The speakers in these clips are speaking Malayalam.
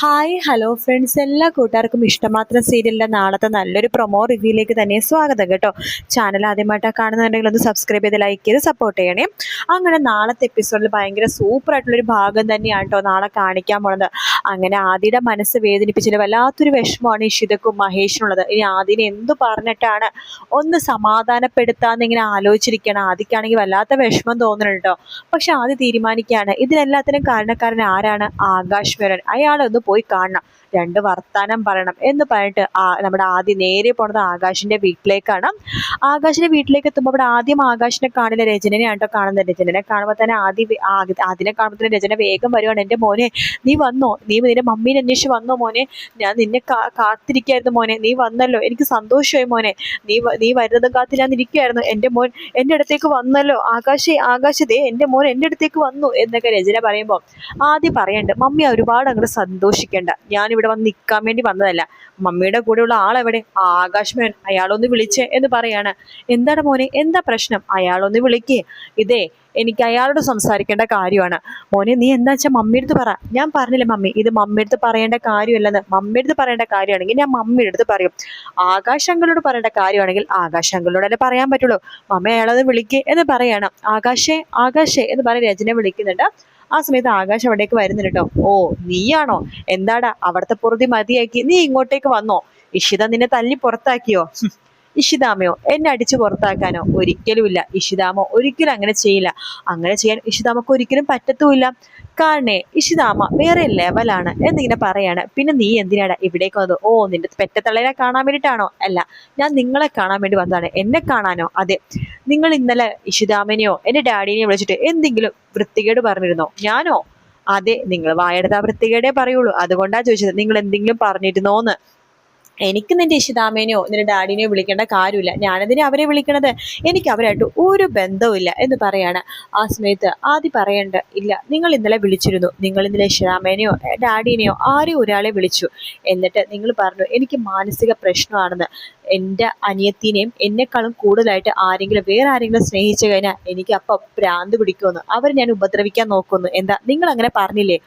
ഹായ് ഹലോ ഫ്രണ്ട്സ്, എല്ലാ കൂട്ടുകാർക്കും ഇഷ്ടമാത്രം സീരിയലിൻ്റെ നാളത്തെ നല്ലൊരു പ്രൊമോ റിവ്യൂയിലേക്ക് തന്നെ സ്വാഗതം കേട്ടോ. ചാനൽ ആദ്യമായിട്ടാണ് കാണുന്നുണ്ടെങ്കിൽ ഒന്ന് സബ്സ്ക്രൈബ് ചെയ്ത് ലൈക്ക് ചെയ്ത് സപ്പോർട്ട് ചെയ്യണേ. അങ്ങനെ നാളത്തെ എപ്പിസോഡിൽ ഭയങ്കര സൂപ്പറായിട്ടുള്ളൊരു ഭാഗം തന്നെയാണ് കേട്ടോ നാളെ കാണിക്കാൻ പോണത്. അങ്ങനെ ആദിയുടെ മനസ്സ് വേദനിപ്പിച്ചതിൽ വല്ലാത്തൊരു വിഷമമാണ് ഇഷിതക്കും മഹേഷിനുള്ളത്. ഇനി ആദിനെ എന്തു പറഞ്ഞിട്ടാണ് ഒന്ന് സമാധാനപ്പെടുത്താമെന്ന് ഇങ്ങനെ ആലോചിച്ചിരിക്കണം. ആദിക്കാണെങ്കിൽ വല്ലാത്ത വിഷമം തോന്നുന്നുണ്ട് കേട്ടോ. പക്ഷെ ആദി തീരുമാനിക്കുകയാണ് ഇതിനെല്ലാത്തിനും കാരണക്കാരൻ ആരാണ്? ആകാശ് മേനോൻ. അയാളൊന്ന് പോയി കാണണം, രണ്ട് വർത്താനം പറയണം എന്ന് പറഞ്ഞിട്ട് നമ്മുടെ ആദ്യം നേരെ പോണത് ആകാശിന്റെ വീട്ടിലേക്കാണ്. ആകാശിന്റെ വീട്ടിലേക്ക് എത്തുമ്പോൾ അവിടെ ആദ്യം ആകാശിനെ കാണില്ല, രചനനെയാണ് കേട്ടോ കാണുന്നത്. രചനനെ കാണുമ്പോൾ തന്നെ ആദ്യനെ കാണുമ്പോൾ തന്നെ രചന വേഗം വരുവാണ്. എൻ്റെ മോനെ നീ വന്നോ, നീ നിന്റെ മമ്മീനെ അന്വേഷിച്ച് വന്നോ മോനെ, ഞാൻ നിന്നെ കാത്തിരിക്കായിരുന്നു മോനെ, നീ വന്നല്ലോ, എനിക്ക് സന്തോഷമായി മോനെ, നീ വരുന്നതും കാത്ത് ഞാൻ ഇരിക്കുമായിരുന്നു, എൻ്റെ മോൻ എൻ്റെ അടുത്തേക്ക് വന്നല്ലോ, ആകാശേ എൻ്റെ മോൻ എൻ്റെ അടുത്തേക്ക് വന്നു എന്നൊക്കെ രചന പറയുമ്പോൾ ആദ്യം പറയണ്ട്, മമ്മി ഒരുപാട് അങ്ങോട്ട് സന്തോഷിക്കേണ്ട, ഞാനിവിടെ വന്ന് നിൽക്കാൻ വേണ്ടി വന്നതല്ല, മമ്മിയുടെ കൂടെയുള്ള ആളെവിടെ? ആകാശ് മേനോൻ, അയാളൊന്ന് വിളിച്ചേ എന്ന് പറയാണ്. എന്താണ് മോനെ, എന്താ പ്രശ്നം? അയാളൊന്ന് വിളിക്കേ, ഇതേ എനിക്ക് അയാളോട് സംസാരിക്കേണ്ട കാര്യമാണ്. മോനെ നീ എന്താ വെച്ചാൽ മമ്മിയുടെ അടുത്ത് പറ. ഞാൻ പറഞ്ഞില്ലേ മമ്മി, ഇത് മമ്മിയുടെ അടുത്ത് പറയേണ്ട കാര്യമല്ലെന്ന്. മമ്മിയുടെ അടുത്ത് പറയേണ്ട കാര്യമാണെങ്കിൽ ഞാൻ മമ്മിയുടെ അടുത്ത് പറയും. ആകാശ് അങ്കിളോട് പറയേണ്ട കാര്യമാണെങ്കിൽ ആകാശ് അങ്കിളോടല്ലേ പറയാൻ പറ്റുള്ളൂ. മമ്മി അയാളത് വിളിക്കേ എന്ന് പറയണം. ആകാശേ എന്ന് പറഞ്ഞ് രചന വിളിക്കുന്നുണ്ട്. ആ സമയത്ത് ആകാശ് അവിടേക്ക് വരുന്നുണ്ട് കേട്ടോ. ഓ നീയാണോ? എന്താടാ അവിടുത്തെ പൊറുതി മതിയാക്കി നീ ഇങ്ങോട്ടേക്ക് വന്നോ? ഇഷിത നിന്നെ തല്ലി പുറത്താക്കിയോ? ഇഷിതാമയോ എന്നെ അടിച്ചു പുറത്താക്കാനോ? ഒരിക്കലുമില്ല. ഇഷിതാമ ഒരിക്കലും അങ്ങനെ ചെയ്യില്ല. അങ്ങനെ ചെയ്യാൻ ഇഷിതാമക്ക് ഒരിക്കലും പറ്റത്തുമില്ല. കാരണേ ഇഷിതാമ വേറെ ലെവലാണ് എന്നിങ്ങനെ പറയാണ്. പിന്നെ നീ എന്തിനാടാ ഇവിടേക്ക് വന്നത്? ഓ നിന്റെ പെറ്റത്തള്ളനെ കാണാൻ വേണ്ടിയിട്ടാണോ? അല്ല, ഞാൻ നിങ്ങളെ കാണാൻ വേണ്ടി വന്നതാണ്. എന്നെ കാണാനോ? അതെ. നിങ്ങൾ ഇന്നലെ ഇഷിതാമനെയോ എന്റെ ഡാഡിനെയോ വിളിച്ചിട്ട് എന്തെങ്കിലും വൃത്തികേട് പറഞ്ഞിരുന്നോ? ഞാനോ? അതെ, നിങ്ങൾ വായെടുത്ത വൃത്തികേടേ പറയുള്ളൂ. അതുകൊണ്ടാ ചോദിച്ചത്, നിങ്ങൾ എന്തെങ്കിലും പറഞ്ഞിരുന്നോന്ന്. എനിക്ക് നിന്റെ ഇഷിതാമേനെയോ നിന്റെ ഡാഡിനെയോ വിളിക്കേണ്ട കാര്യമില്ല. ഞാനെന്തിനാ അവരെ വിളിക്കണത്? എനിക്ക് അവരായിട്ട് ഒരു ബന്ധവുമില്ല എന്ന് പറയാണ്. ആ സമയത്ത് ആദ്യം പറയണ്ട, ഇല്ല നിങ്ങൾ ഇന്നലെ വിളിച്ചിരുന്നു, നിങ്ങൾ ഇന്നലെ ഇഷിതാമേനെയോ ഡാഡിനെയോ ആരെയും ഒരാളെ വിളിച്ചു. എന്നിട്ട് നിങ്ങൾ പറഞ്ഞു എനിക്ക് മാനസിക പ്രശ്നമാണെന്ന്. എൻ്റെ അനിയത്തിനെയും എന്നെക്കാളും കൂടുതലായിട്ട് വേറെ ആരെങ്കിലും സ്നേഹിച്ചു കഴിഞ്ഞാൽ എനിക്ക് അപ്പം ഭ്രാന്ത് പിടിക്കുമെന്ന്, അവർ ഞാൻ ഉപദ്രവിക്കാൻ നോക്കുന്നു. എന്താ നിങ്ങൾ അങ്ങനെ പറഞ്ഞില്ലേ?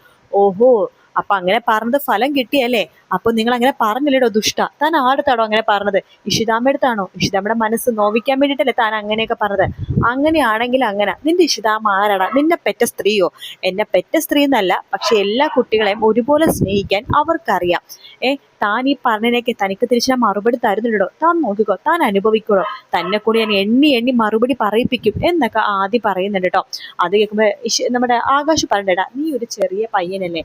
ഓഹോ, അപ്പൊ അങ്ങനെ പറഞ്ഞത് ഫലം കിട്ടിയല്ലേ? അപ്പൊ നിങ്ങൾ അങ്ങനെ പറഞ്ഞില്ലേടോ ദുഷ്ട. താൻ ആടുത്താടോ അങ്ങനെ പറഞ്ഞത്? ഇഷിതാമ്മ അടുത്താണോ? ഇഷിതാമ്മയുടെ മനസ്സ് നോവിക്കാൻ വേണ്ടിയിട്ടല്ലേ താൻ അങ്ങനെയൊക്കെ പറഞ്ഞത്? അങ്ങനെയാണെങ്കിൽ അങ്ങനെ. നിന്റെ ഇഷിതാമ്മ ആരാടാ? നിന്നെ പെറ്റ സ്ത്രീയോ? എന്നെ പെറ്റ സ്ത്രീ എന്നല്ല, പക്ഷെ എല്ലാ കുട്ടികളെയും ഒരുപോലെ സ്നേഹിക്കാൻ അവർക്കറിയാം. താൻ ഈ പറഞ്ഞതിനൊക്കെ തനിക്ക് തിരിച്ചാൽ മറുപടി തരുന്നുണ്ടോ? താൻ നോക്കിക്കോ, താൻ അനുഭവിക്കോളോ, തന്നെ കൂടി ഞാൻ എണ്ണി എണ്ണി മറുപടി പറയിപ്പിക്കും എന്നൊക്കെ ആദ്യം പറയുന്നുണ്ട് കേട്ടോ. അത് കേൾക്കുമ്പോൾ നമ്മുടെ ആകാശ് പറഞ്ഞിട്ടാ, നീ ഒരു ചെറിയ പയ്യനല്ലേ,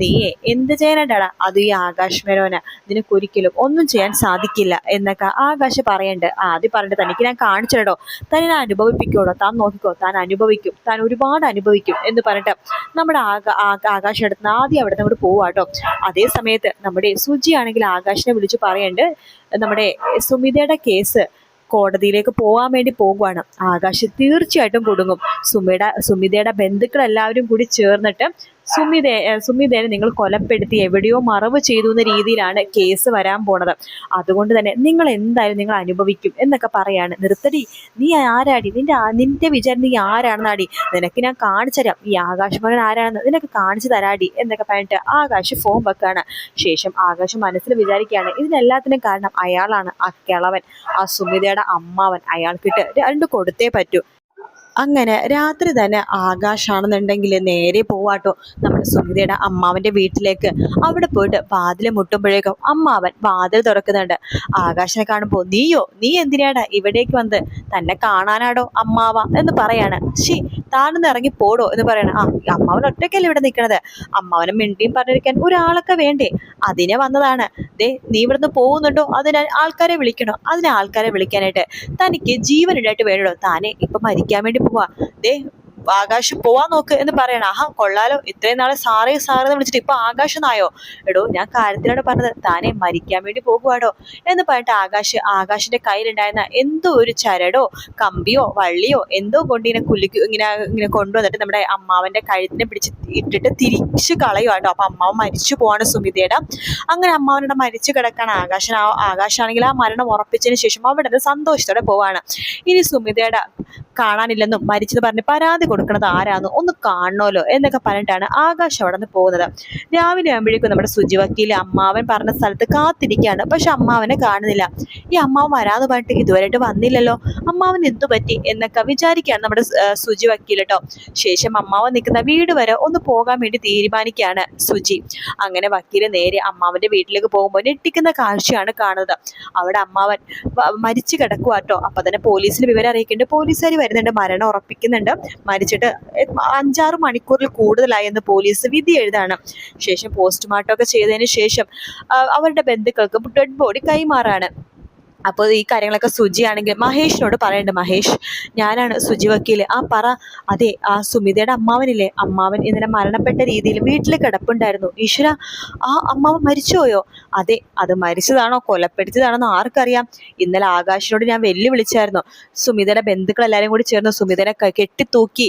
നീയെ എന്ത് ചെയ്യാനായിട്ടാടാ? അത് ഈ ആകാശ് മേനോന് നിനക്കൊരിക്കലും ഒന്നും ചെയ്യാൻ സാധിക്കില്ല എന്നൊക്കെ ആകാശ് പറയണ്ട്. ആദ്യം പറഞ്ഞിട്ട് തനിക്ക് ഞാൻ കാണിച്ചിടോ, തന്നെ ഞാൻ അനുഭവിപ്പിക്കോടോ, താൻ നോക്കിക്കോ, താൻ അനുഭവിക്കും, താൻ ഒരുപാട് അനുഭവിക്കും എന്ന് പറഞ്ഞിട്ട് നമ്മുടെ ആകാശം എടുത്ത് ആദ്യം അവിടെ നിന്ന് പോവാട്ടോ. അതേ സമയത്ത് നമ്മുടെ സുജിയാണെങ്കിൽ ആകാശിനെ വിളിച്ച് പറയണ്ട്, നമ്മുടെ സുമിതയുടെ കേസ് കോടതിയിലേക്ക് പോകാൻ വേണ്ടി പോകുവാണ്. ആകാശ് തീർച്ചയായിട്ടും കുടുങ്ങും. സുമിതയുടെ ബന്ധുക്കൾ എല്ലാവരും കൂടി ചേർന്നിട്ട് സുമിതേനെ നിങ്ങൾ കൊലപ്പെടുത്തി എവിടെയോ മറവ് ചെയ്തു എന്ന രീതിയിലാണ് കേസ് വരാൻ പോണത്. അതുകൊണ്ട് തന്നെ നിങ്ങൾ എന്തായാലും നിങ്ങൾ അനുഭവിക്കും എന്നൊക്കെ പറയാണ്. നിർത്തടി, നീ ആരാടി? നിന്റെ വിചാരം നീ ആരാണെന്നാടി? നിനക്ക് ഞാൻ കാണിച്ചു തരാം ഈ ആകാശ് മേനോൻ ആരാണെന്ന്, നിനക്ക് കാണിച്ചു തരാടി എന്നൊക്കെ പറഞ്ഞിട്ട് ആകാശ് ഫോൺ വെക്കാണ്. ശേഷം ആകാശ് മനസ്സിൽ വിചാരിക്കുകയാണ് ഇതിനെല്ലാത്തിനും കാരണം അയാളാണ്, ആ കിളവൻ, ആ സുമിതയുടെ അമ്മാവൻ. അയാൾക്കിട്ട് രണ്ട് കൊടുത്തേ പറ്റൂ. അങ്ങനെ രാത്രി തന്നെ ആകാശാണെന്നുണ്ടെങ്കിൽ നേരെ പോവാട്ടോ നമ്മുടെ സുമിതയുടെ അമ്മാവന്റെ വീട്ടിലേക്ക്. അവിടെ പോയിട്ട് വാതിൽ മുട്ടുമ്പോഴേക്കും അമ്മാവൻ വാതിൽ തുറക്കുന്നുണ്ട്. ആകാശിനെ കാണുമ്പോൾ നീ എന്തിനാടാ ഇവിടേക്ക് വന്ന്? തന്നെ കാണാനാടോ അമ്മാവ എന്ന് പറയാണ്. താഴ്ന്ന് ഇറങ്ങി പോടോ എന്ന് പറയണം. അമ്മാവൻ ഒറ്റയ്ക്കല്ലേ ഇവിടെ നിൽക്കണത്? അമ്മാവനെ മിണ്ടിയും പറഞ്ഞിരിക്കാൻ ഒരാളൊക്കെ വേണ്ടേ? അതിനെ വന്നതാണ്. നീ ഇവിടുന്ന് പോകുന്നുണ്ടോ? അതിന് ആൾക്കാരെ വിളിക്കണോ? അതിനെ ആൾക്കാരെ വിളിക്കാനായിട്ട് തനിക്ക് ജീവനുണ്ടായിട്ട് വേണോ? താനെ ഇപ്പൊ മരിക്കാൻ വേണ്ടി പോവാ. ആകാശ് പോവാൻ നോക്ക് എന്ന് പറയണം. കൊള്ളാലോ, ഇത്രയും നാളെ സാറെന്ന് വിളിച്ചിട്ട് ഇപ്പൊ ആകാശെന്നായോ? എടോ ഞാൻ കാര്യത്തിലാണ് പറഞ്ഞത്, താനെ മരിക്കാൻ വേണ്ടി പോകുവാടോ എന്ന് പറഞ്ഞിട്ട് ആകാശിന്റെ കയ്യിലുണ്ടായിരുന്ന എന്തോ ഒരു ചരടോ കമ്പിയോ വള്ളിയോ എന്തോ കൊണ്ട് ഇങ്ങനെ കൊണ്ടുവന്നിട്ട് നമ്മുടെ അമ്മാവന്റെ കഴുത്തിനെ പിടിച്ച് ഇട്ടിട്ട് തിരിച്ചു കളയുവാട്ടോ. അപ്പൊ അമ്മാവൻ മരിച്ചു പോവാണ് സുമിതയുടെ. അങ്ങനെ അമ്മാവനോട് മരിച്ചു കിടക്കാണ് ആകാശാണെങ്കിൽ ആ മരണം ഉറപ്പിച്ചതിന് ശേഷം അവിടെ സന്തോഷത്തോടെ പോവാണ്. ഇനി സുമിതയുടെ കാണാനില്ലെന്നും മരിച്ചെന്ന് പറഞ്ഞ് പരാതി കൊടുക്കുന്നത് ആരാന്ന് ഒന്ന് കാണണമല്ലോ എന്നൊക്കെ പറഞ്ഞിട്ടാണ് ആകാശ് അവിടെ നിന്ന് പോകുന്നത്. രാവിലെ ആകുമ്പോഴേക്കും നമ്മുടെ സുജി വക്കീൽ അമ്മാവൻ പറഞ്ഞ സ്ഥലത്ത് കാത്തിരിക്കുകയാണ്. പക്ഷെ അമ്മാവനെ കാണുന്നില്ല. ഈ അമ്മാവൻ വരാതെ പറഞ്ഞിട്ട് ഇതുവരെയായിട്ട് വന്നില്ലല്ലോ, അമ്മാവൻ എന്തു പറ്റി എന്നൊക്കെ വിചാരിക്കുകയാണ് നമ്മുടെ സുജി വക്കീൽ കേട്ടോ. ശേഷം അമ്മാവൻ നിൽക്കുന്ന വീട് വരെ ഒന്ന് പോകാൻ വേണ്ടി തീരുമാനിക്കുകയാണ് സുജി. അങ്ങനെ വക്കീല് നേരെ അമ്മാവന്റെ വീട്ടിലേക്ക് പോകുമ്പോൾ ഞെട്ടിക്കുന്ന കാഴ്ചയാണ് കാണുന്നത്. അവിടെ അമ്മാവൻ മരിച്ചു കിടക്കുക കേട്ടോ. അപ്പൊ തന്നെ പോലീസിന് വിവരം അറിയിക്കുന്നുണ്ട്. പോലീസുകാർ വരുന്നുണ്ട്, മരണം ഉറപ്പിക്കുന്നുണ്ട്. മരിച്ചിട്ട് 5-6 മണിക്കൂറിൽ കൂടുതലായി എന്ന് പോലീസ് വിധി എഴുതാണ്. ശേഷം പോസ്റ്റ്മോർട്ടം ഒക്കെ ചെയ്തതിന് ശേഷം അവരുടെ ബന്ധുക്കൾക്ക് ഡെഡ് ബോഡി കൈമാറാണ്. അപ്പോൾ ഈ കാര്യങ്ങളൊക്കെ സുജി ആണെങ്കിൽ മഹേഷിനോട് പറയുന്നുണ്ട്. മഹേഷ്, ഞാനാണ് സുജി വക്കീല്. ആ പറ. അതെ, ആ സുമിതയുടെ അമ്മാവനില്ലേ, അമ്മാവൻ ഇന്നലെ മരണപ്പെട്ട രീതിയിൽ വീട്ടിൽ കിടപ്പുണ്ടായിരുന്നു. ഈശ്വര, ആ അമ്മാവൻ മരിച്ചുപോയോ? അതെ, അത് മരിച്ചതാണോ കൊലപ്പെടുത്തിയതാണോ ആർക്കറിയാം. ഇന്നലെ ആകാശിനോട് ഞാൻ വെല്ലുവിളിച്ചായിരുന്നു. സുമിതയുടെ ബന്ധുക്കളെല്ലാവരും കൂടി ചേർന്ന് സുമിതനെ കെട്ടിത്തൂക്കി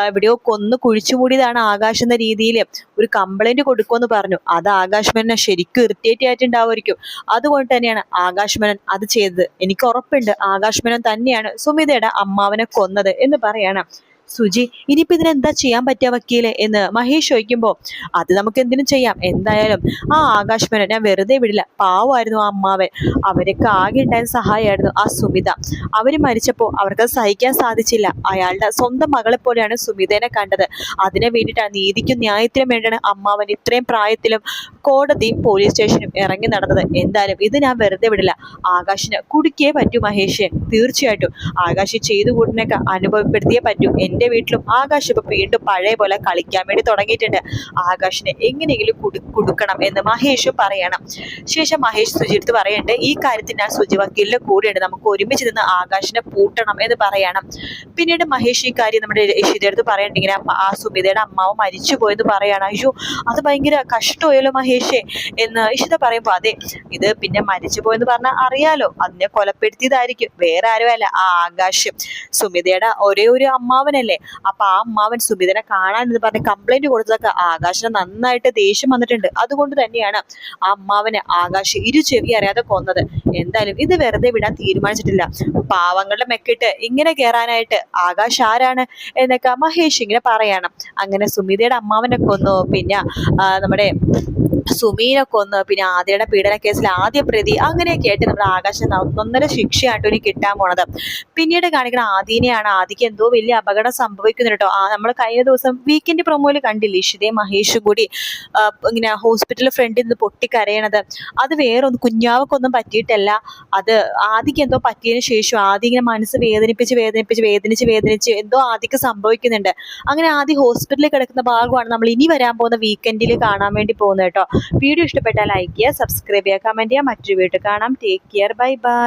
എവിടെയോ കൊന്ന് കുഴിച്ചുമൂടിയതാണ് ആകാശ് എന്ന രീതിയിൽ ഒരു കംപ്ലൈന്റ് കൊടുക്കുമെന്ന് പറഞ്ഞു. അത് ആകാശ് മേനനെ ശരിക്കും ഇറിറ്റേറ്റ് ആയിട്ടുണ്ടാവുമായിരിക്കും. അതുകൊണ്ട് തന്നെയാണ് ആകാശ് മേനൻ അത് ചെയ്തത്. എനിക്ക് ഉറപ്പുണ്ട് ആകാശ് മേനൻ തന്നെയാണ് സുമിതയുടെ അമ്മാവനെ കൊന്നത് എന്ന് പറയണം. സുജി, ഇനിയിപ്പോൾ ഇതിനെന്താ ചെയ്യാൻ പറ്റുക വക്കീലെ എന്ന് മഹേഷ് ചോദിക്കുമ്പോൾ, അത് നമുക്ക് എന്തിനും ചെയ്യാം. എന്തായാലും ആ ആകാശ് മേനൻ ഞാൻ വെറുതെ വിടില്ല. പാവമായിരുന്നു ആ അമ്മാവൻ. അവരൊക്കെ ആകെ ഉണ്ടായിരുന്ന സഹായമായിരുന്നു ആ സുമിത. അവര് മരിച്ചപ്പോൾ അവർക്കത് സഹിക്കാൻ സാധിച്ചില്ല. അയാളുടെ സ്വന്തം മകളെ പോലെയാണ് സുമിതേനെ കണ്ടത്. അതിനു വേണ്ടിയിട്ടാണ്, നീതിക്കും ന്യായത്തിനും വേണ്ടിയാണ് അമ്മാവൻ ഇത്രയും പ്രായത്തിലും കോടതിയും പോലീസ് സ്റ്റേഷനും ഇറങ്ങി നടന്നത്. എന്തായാലും ഇത് ഞാൻ വെറുതെ വിടില്ല. ആകാശിന് കുടിക്കേ പറ്റൂ മഹേഷ്. തീർച്ചയായിട്ടും ആകാശ് ചെയ്തു കൂട്ടിനൊക്കെ അനുഭവപ്പെടുത്തിയേ പറ്റൂ. എൻ്റെ വീട്ടിലും ആകാശ് ഇപ്പൊ വീണ്ടും പഴയ പോലെ കളിക്കാൻ വേണ്ടി തുടങ്ങിയിട്ടുണ്ട്. ആകാശിനെ എങ്ങനെയെങ്കിലും കൊടുക്കണം എന്ന് മഹേഷും പറയണം. ശേഷം മഹേഷ് സുജിത്ത് പറയുന്നുണ്ട്, ഈ കാര്യത്തിൽ ഞാൻ സുജി വക്കീലിന്റെ കൂടെയുണ്ട്, നമുക്ക് ഒരുമിച്ച് നിന്ന് ആകാശിനെ പൂട്ടണം എന്ന് പറയണം. പിന്നീട് മഹേഷ് ഈ കാര്യം നമ്മുടെ ഇഷിതടുത്ത് പറയണ്ട, ഇങ്ങനെ ആ സുമിതയുടെ അമ്മാവ് മരിച്ചു പോയെന്ന് പറയാണ്. അയ്യോ, അത് ഭയങ്കര കഷ്ടമായല്ലോ മഹേഷേ എന്ന് ഇഷിത പറയുമ്പോ, അതെ, ഇത് പിന്നെ മരിച്ചു പോയെന്ന് പറഞ്ഞാൽ അറിയാലോ, അതിനെ കൊലപ്പെടുത്തിയതായിരിക്കും, വേറെ ആരും അല്ല, ആ ആകാശ് സുമിതയുടെ ഒരേ ഒരു അമ്മാവനല്ലേ. അപ്പൊ ആ അമ്മാവൻ സുമിതനെ കാണാൻ എന്ന് പറഞ്ഞ് കംപ്ലൈന്റ് കൊടുത്തതൊക്കെ ആകാശിന് നന്നായിട്ട് ദേഷ്യം വന്നിട്ടുണ്ട്. അതുകൊണ്ട് തന്നെയാണ് ആ അമ്മാവനെ ആകാശ് ചെവി അറിയാതെ കൊന്നത്. എന്തായാലും ഇത് വെറുതെ വിടാൻ തീരുമാനിച്ചിട്ടില്ല. പാവങ്ങളുടെ മെക്കിട്ട് ഇങ്ങനെ കയറാനായിട്ട് ആകാശ് ആരാണ് എന്നൊക്കെ മഹേഷ് ഇങ്ങനെ പറയണം. അങ്ങനെ സുമിതയുടെ അമ്മാവനെ കൊന്നു, പിന്നെ നമ്മുടെ സുമീനെ കൊന്ന്, പിന്നെ ആദ്യയുടെ പീഡന കേസിൽ ആദ്യ പ്രതി, അങ്ങനെയൊക്കെ ആയിട്ട് നമ്മുടെ ആകാശം 1.5 ശിക്ഷയായിട്ട് ഇനി കിട്ടാൻ പോണത്. പിന്നീട് കാണിക്കുന്ന ആദീനെയാണ്. ആദിക്ക് എന്തോ വലിയ അപകടം സംഭവിക്കുന്നു കേട്ടോ. നമ്മൾ കഴിഞ്ഞ ദിവസം വീക്കെൻഡ് പ്രൊമോയിൽ കണ്ടില്ലേ, ഇഷിതയും മഹേഷും കൂടി ഇങ്ങനെ ഹോസ്പിറ്റൽ ഫ്രണ്ടിൽ നിന്ന് പൊട്ടിക്കരയണത്. അത് വേറൊന്നും കുഞ്ഞാവക്കൊന്നും പറ്റിയിട്ടല്ല. അത് ആദിക്ക് എന്തോ പറ്റിയതിനു ശേഷം ആദി ഇങ്ങനെ മനസ്സ് വേദനിച്ച് എന്തോ ആദിക്ക് സംഭവിക്കുന്നുണ്ട്. അങ്ങനെ ആദി ഹോസ്പിറ്റലിൽ കിടക്കുന്ന ഭാഗമാണ് നമ്മൾ ഇനി വരാൻ പോകുന്ന വീക്കെൻഡിൽ കാണാൻ വേണ്ടി പോകുന്നത് കേട്ടോ. വീഡിയോ ഇഷ്ടപ്പെട്ടാൽ ലൈക്ക് ചെയ്യുക, സബ്സ്ക്രൈബ് ചെയ്യുക, കമന്റ് ചെയ്യുക. മറ്റൊരു വീഡിയോ കാണാം. Take care, bye bye.